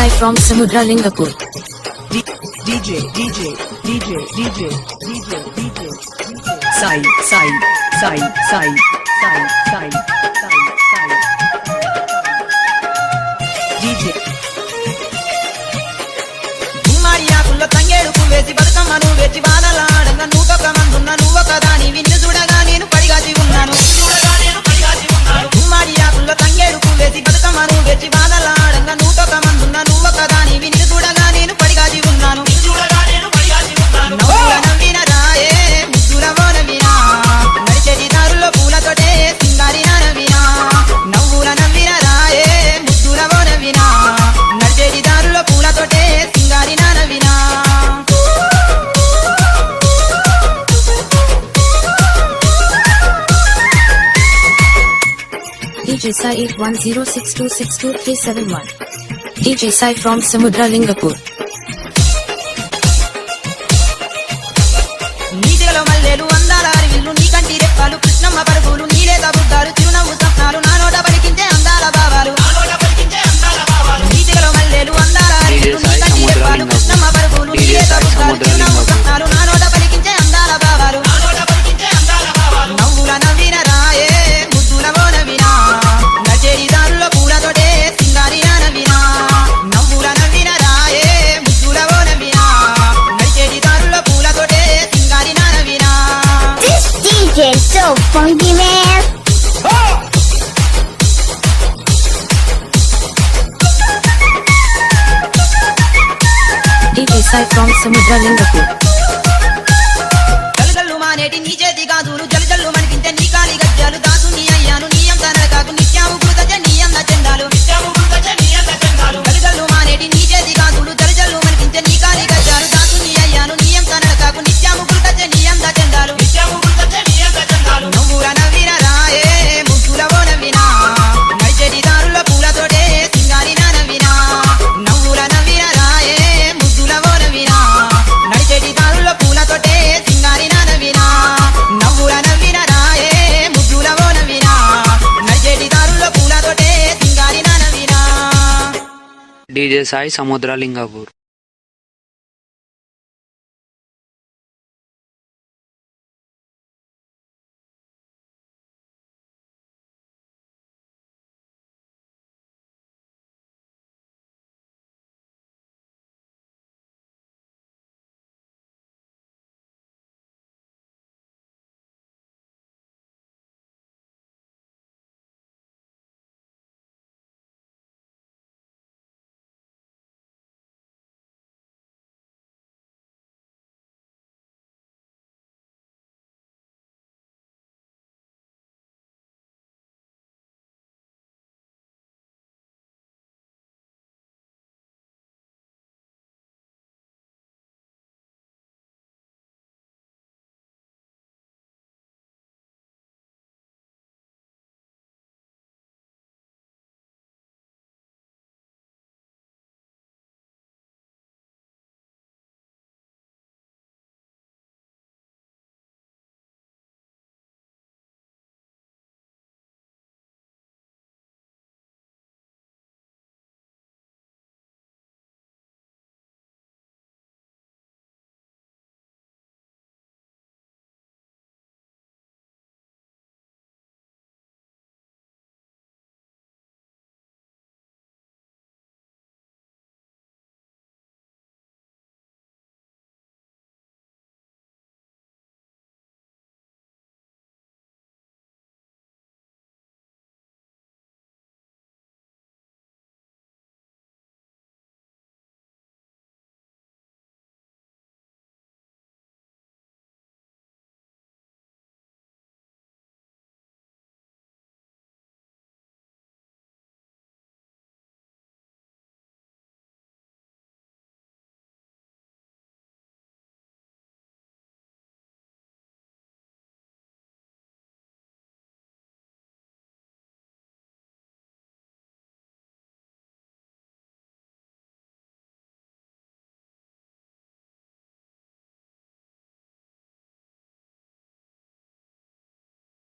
Sai from Samudra Lingapur. DJ Sai DJ కుల్ల తంగేడు పువ్వేసి బతుకమ్మను వేచి బాధలాడంగా నువ్వొక మందున్న నువ్వొక దాని విన్ను చూడగా నేను పడిగాచి ఉన్నాను కుల్ల తంగేడు పువ్వేసి బతుకమ్మను వేచి బాధలాడంగా నువ్వొక మందున్న నువ్వొక దాని విన్ను చూడగా నేను పడిగాచి ఉన్నాను నవ్వుల నవ్విన రాయే ముద్దుల నవ్వినా నడిచేటి దారుల్లో పూలతోటే సింగారి నవ్వినా నవ్వుల నవ్విన రాయే ముద్దుల నవ్వినా నడిచేటి దారుల్లో పూలతోటే సింగారి నవ్వినా DJ Sai 8106262371. DJ Sai from Samudra Lingapur. నీటిలో మల్లెలు అందాల అరివిల్లు నీ కంటి రెప్పాలు కృష్ణమ్మ పరుగులు నీలే తబుద్దాలు చిరునవ్వు సప్నాలు నా నోట పలికించే అందాల భావాలు నీటిలో మల్లెలు అందాల అరివిల్లు నీ కంటి రెప్పాలు కృష్ణమ్మ పరుగులు నీలే తబుద్దాలు చిరునవ్వు సప్నాలు నా నోట పలికించే అందాల భావాలు నవ్వుల నవ్విన రాయే ముద్దుల నవ్వినా నడిచేటి దారుల్లో పూలతోటే సింగారి నవ్వినా నవ్వుల నవ్విన రాయే ముద్దుల నవ్వినా నడిచేటి దారుల్లో పూలతోటే సింగారి నవ్వినా This DJ is so funky, man. DJ Sai from Samudra Lingapur. జల్లు మానేటి నీ చేతి గాజులు జల్లు మనిపించే నీ కాలి గజ్జాలు దాసు నీ అయ్యాను నీ అంత నరకాకు నిత్యాము గురుతచే నీ అంద చెందాలు జల్లు మానేటి నీ చేతి గాజులు జల్లు మనిపించే నీ కాలి గజ్జాలు దాసు నీ అయ్యాను నీ అంత నరకాకు నిత్యాము గురుతచే నీ అంద చెందాలు నవ్వుల నవ్విన రాయే ముద్దుల నవ్వినా నడిచేటి దారుల్లో పూలతోటే సింగారి నవ్వినా నవ్వుల నవ్విన రాయే ముద్దుల నవ్వినా నడిచేటి దారుల్లో పూలతోటే సింగారి నవ్వినా నవ్వుల నవ్విన రాయే ముద్దుల నవ్వినా నడిచేటి దారుల్లో పూలతోటే సింగారి నవ్వినా DJ Sai Samudra Lingapur.